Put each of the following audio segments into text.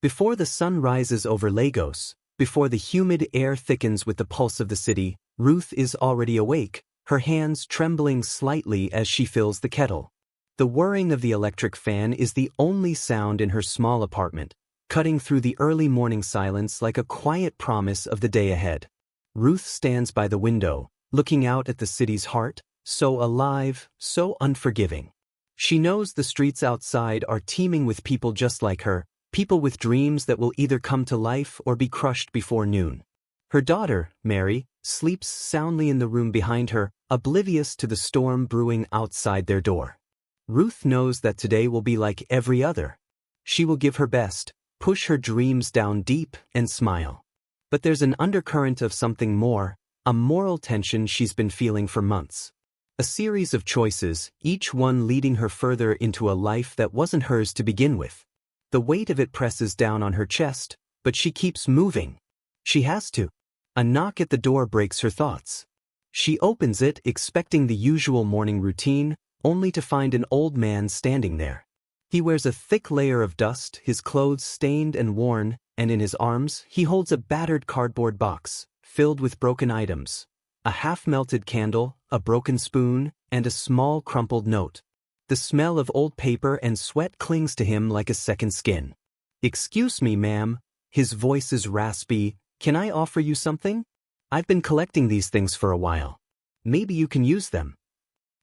Before the sun rises over Lagos, before the humid air thickens with the pulse of the city, Ruth is already awake, her hands trembling slightly as she fills the kettle. The whirring of the electric fan is the only sound in her small apartment, cutting through the early morning silence like a quiet promise of the day ahead. Ruth stands by the window, looking out at the city's heart, so alive, so unforgiving. She knows the streets outside are teeming with people just like her, people with dreams that will either come to life or be crushed before noon. Her daughter, Mary, sleeps soundly in the room behind her, oblivious to the storm brewing outside their door. Ruth knows that today will be like every other. She will give her best, push her dreams down deep, and smile. But there's an undercurrent of something more, a moral tension she's been feeling for months. A series of choices, each one leading her further into a life that wasn't hers to begin with. The weight of it presses down on her chest, but she keeps moving. She has to. A knock at the door breaks her thoughts. She opens it, expecting the usual morning routine, only to find an old man standing there. He wears a thick layer of dust, his clothes stained and worn, and in his arms he holds a battered cardboard box, filled with broken items. A half-melted candle, a broken spoon, and a small crumpled note. The smell of old paper and sweat clings to him like a second skin. "Excuse me, ma'am." His voice is raspy. "Can I offer you something? I've been collecting these things for a while. Maybe you can use them."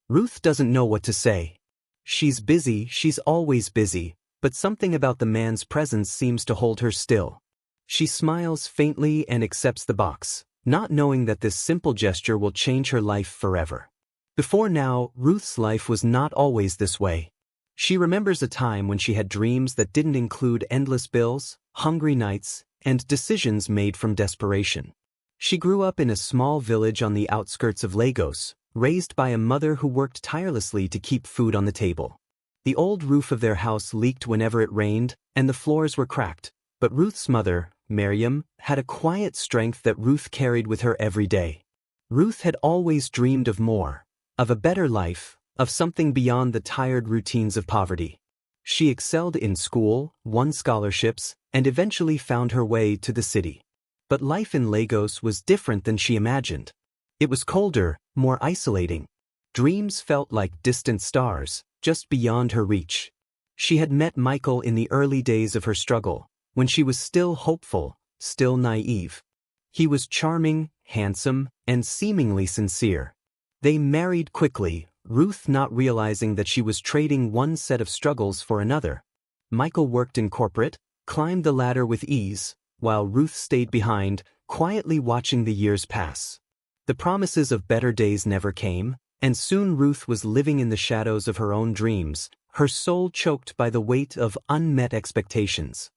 Ruth doesn't know what to say. She's busy, she's always busy, but something about the man's presence seems to hold her still. She smiles faintly and accepts the box, not knowing that this simple gesture will change her life forever. Before now, Ruth's life was not always this way. She remembers a time when she had dreams that didn't include endless bills, hungry nights, and decisions made from desperation. She grew up in a small village on the outskirts of Lagos, raised by a mother who worked tirelessly to keep food on the table. The old roof of their house leaked whenever it rained, and the floors were cracked, but Ruth's mother, Miriam, had a quiet strength that Ruth carried with her every day. Ruth had always dreamed of more, of a better life, of something beyond the tired routines of poverty. She excelled in school, won scholarships, and eventually found her way to the city. But life in Lagos was different than she imagined. It was colder, more isolating. Dreams felt like distant stars, just beyond her reach. She had met Michael in the early days of her struggle, when she was still hopeful, still naive. He was charming, handsome, and seemingly sincere. They married quickly, Ruth not realizing that she was trading one set of struggles for another. Michael worked in corporate, climbed the ladder with ease, while Ruth stayed behind, quietly watching the years pass. The promises of better days never came, and soon Ruth was living in the shadows of her own dreams, her soul choked by the weight of unmet expectations.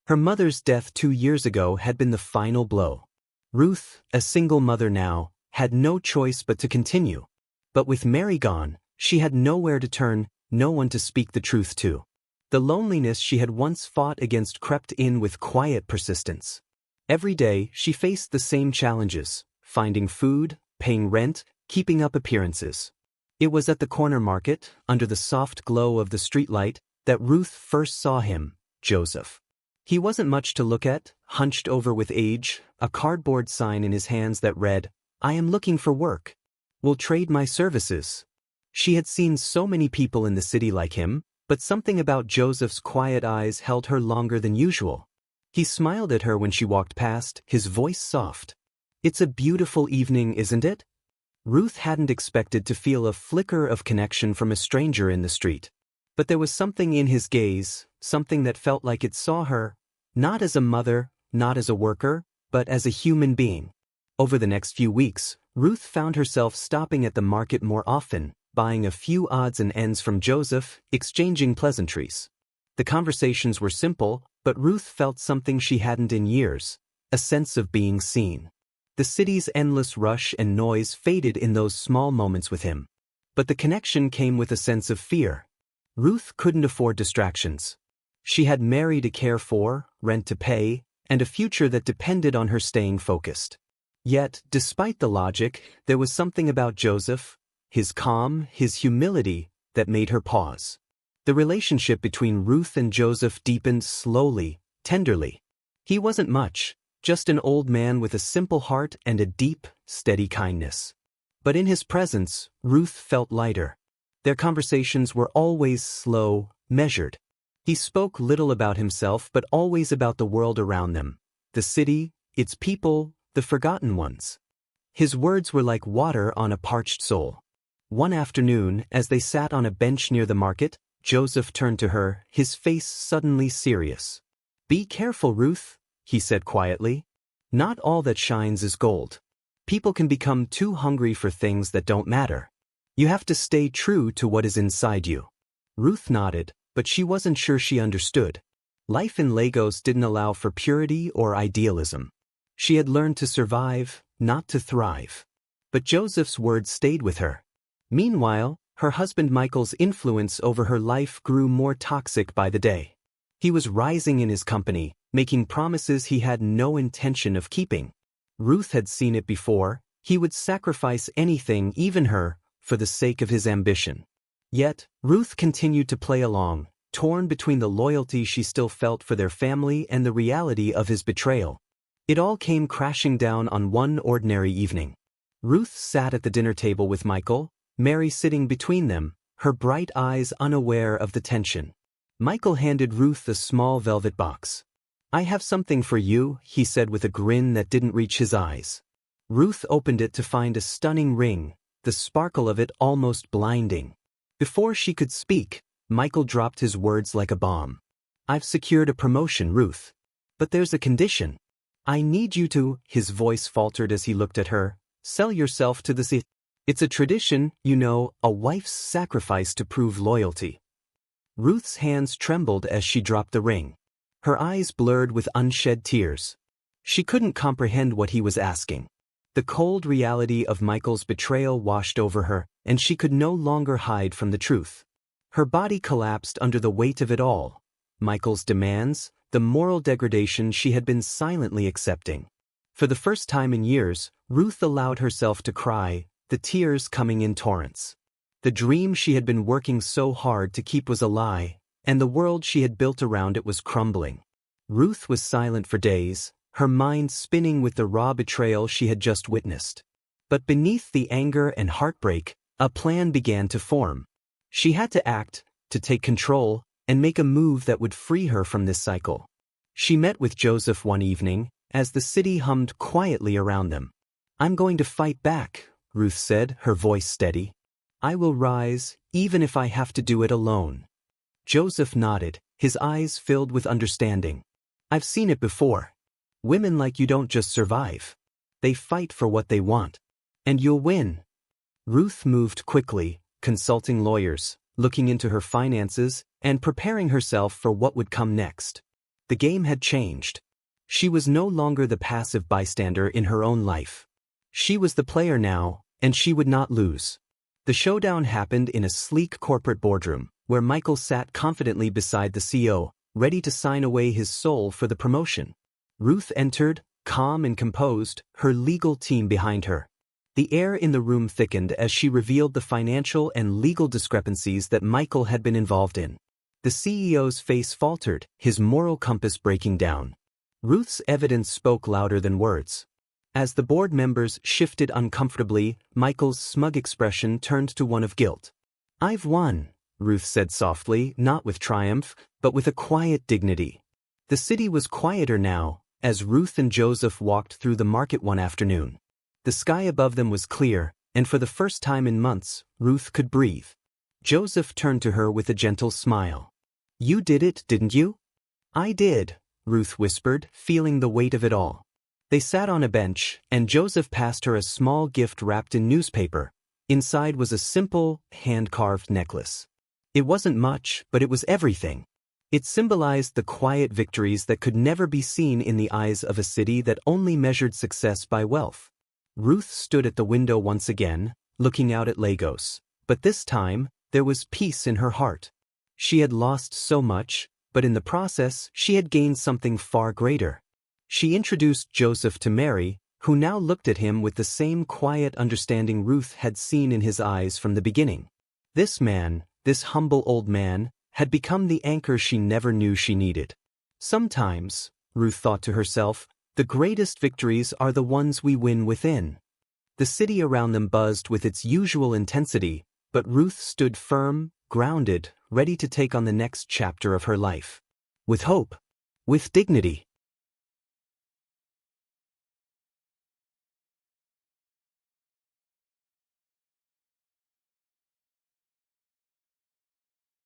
Her mother's death 2 years ago had been the final blow. Ruth, a single mother now, had no choice but to continue. But with Mary gone, she had nowhere to turn, no one to speak the truth to. The loneliness she had once fought against crept in with quiet persistence. Every day, she faced the same challenges: finding food, paying rent, keeping up appearances. It was at the corner market, under the soft glow of the streetlight, that Ruth first saw him, Joseph. He wasn't much to look at, hunched over with age, a cardboard sign in his hands that read, "I am looking for work. Will trade my services." She had seen so many people in the city like him, but something about Joseph's quiet eyes held her longer than usual. He smiled at her when she walked past, his voice soft. "It's a beautiful evening, isn't it?" Ruth hadn't expected to feel a flicker of connection from a stranger in the street. But there was something in his gaze, something that felt like it saw her, not as a mother, not as a worker, but as a human being. Over the next few weeks, Ruth found herself stopping at the market more often, buying a few odds and ends from Joseph, exchanging pleasantries. The conversations were simple, but Ruth felt something she hadn't in years, a sense of being seen. The city's endless rush and noise faded in those small moments with him. But the connection came with a sense of fear. Ruth couldn't afford distractions. She had Mary to care for, rent to pay, and a future that depended on her staying focused. Yet, despite the logic, there was something about Joseph, his calm, his humility, that made her pause. The relationship between Ruth and Joseph deepened slowly, tenderly. He wasn't much, just an old man with a simple heart and a deep, steady kindness. But in his presence, Ruth felt lighter. Their conversations were always slow, measured. He spoke little about himself but always about the world around them, the city, its people, the forgotten ones. His words were like water on a parched soul. One afternoon, as they sat on a bench near the market, Joseph turned to her, his face suddenly serious. "Be careful, Ruth," he said quietly. "Not all that shines is gold. People can become too hungry for things that don't matter. You have to stay true to what is inside you." Ruth nodded, but she wasn't sure she understood. Life in Lagos didn't allow for purity or idealism. She had learned to survive, not to thrive. But Joseph's words stayed with her. Meanwhile, her husband Michael's influence over her life grew more toxic by the day. He was rising in his company, making promises he had no intention of keeping. Ruth had seen it before. He would sacrifice anything, even her, for the sake of his ambition. Yet, Ruth continued to play along, torn between the loyalty she still felt for their family and the reality of his betrayal. It all came crashing down on one ordinary evening. Ruth sat at the dinner table with Michael, Mary sitting between them, her bright eyes unaware of the tension. Michael handed Ruth a small velvet box. "I have something for you," he said with a grin that didn't reach his eyes. Ruth opened it to find a stunning ring, the sparkle of it almost blinding. Before she could speak, Michael dropped his words like a bomb. "I've secured a promotion, Ruth. But there's a condition. I need you to," his voice faltered as he looked at her, "sell yourself to the city. It's a tradition, you know, a wife's sacrifice to prove loyalty." Ruth's hands trembled as she dropped the ring. Her eyes blurred with unshed tears. She couldn't comprehend what he was asking. The cold reality of Michael's betrayal washed over her, and she could no longer hide from the truth. Her body collapsed under the weight of it all. Michael's demands, the moral degradation she had been silently accepting. For the first time in years, Ruth allowed herself to cry, the tears coming in torrents. The dream she had been working so hard to keep was a lie, and the world she had built around it was crumbling. Ruth was silent for days, her mind spinning with the raw betrayal she had just witnessed. But beneath the anger and heartbreak, a plan began to form. She had to act, to take control, and make a move that would free her from this cycle. She met with Joseph one evening, as the city hummed quietly around them. "I'm going to fight back," Ruth said, her voice steady. "I will rise, even if I have to do it alone." Joseph nodded, his eyes filled with understanding. "I've seen it before. Women like you don't just survive. They fight for what they want. And you'll win." Ruth moved quickly, consulting lawyers, looking into her finances, and preparing herself for what would come next. The game had changed. She was no longer the passive bystander in her own life. She was the player now, and she would not lose. The showdown happened in a sleek corporate boardroom, where Michael sat confidently beside the CEO, ready to sign away his soul for the promotion. Ruth entered, calm and composed, her legal team behind her. The air in the room thickened as she revealed the financial and legal discrepancies that Michael had been involved in. The CEO's face faltered, his moral compass breaking down. Ruth's evidence spoke louder than words. As the board members shifted uncomfortably, Michael's smug expression turned to one of guilt. "I've won," Ruth said softly, not with triumph, but with a quiet dignity. The city was quieter now, as Ruth and Joseph walked through the market one afternoon. The sky above them was clear, and for the first time in months, Ruth could breathe. Joseph turned to her with a gentle smile. "You did it, didn't you?" "I did," Ruth whispered, feeling the weight of it all. They sat on a bench, and Joseph passed her a small gift wrapped in newspaper. Inside was a simple, hand-carved necklace. It wasn't much, but it was everything. It symbolized the quiet victories that could never be seen in the eyes of a city that only measured success by wealth. Ruth stood at the window once again, looking out at Lagos. But this time, there was peace in her heart. She had lost so much, but in the process, she had gained something far greater. She introduced Joseph to Mary, who now looked at him with the same quiet understanding Ruth had seen in his eyes from the beginning. This man, this humble old man, had become the anchor she never knew she needed. Sometimes, Ruth thought to herself, the greatest victories are the ones we win within. The city around them buzzed with its usual intensity, but Ruth stood firm, grounded, ready to take on the next chapter of her life. With hope. With dignity.